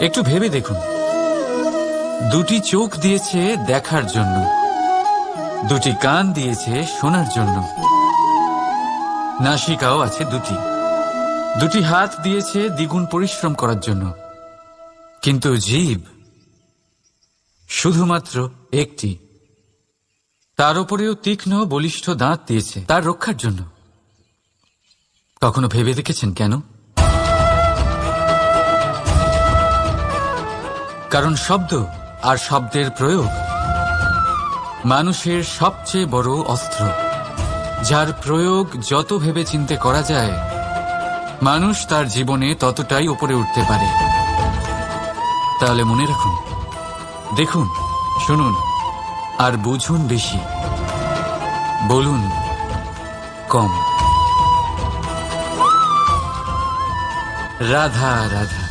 একটু ভেবে দেখুন, দুটি চোখ দিয়েছে দেখার জন্য, দুটি কান দিয়েছে শোনার জন্য, নাসিকাও আছে দুটি হাত দিয়েছে দ্বিগুণ পরিশ্রম করার জন্য, কিন্তু জিভ শুধুমাত্র একটি। তার উপরেও তীক্ষ্ণ বলিষ্ঠ দাঁত দিয়েছে তার রক্ষার জন্য। কখনো ভেবে দেখেছেন কেন? কারণ শব্দ আর শব্দের প্রয়োগ মানুষের সবচেয়ে বড় অস্ত্র, যার প্রয়োগ যত ভেবে চিন্তে করা যায় মানুষ তার জীবনে ততটাই উপরে উঠতে পারে। তাহলে মনে রাখুন, দেখুন, শুনুন আর বুঝুন বেশি, বলুন কম। রাধা রাধা।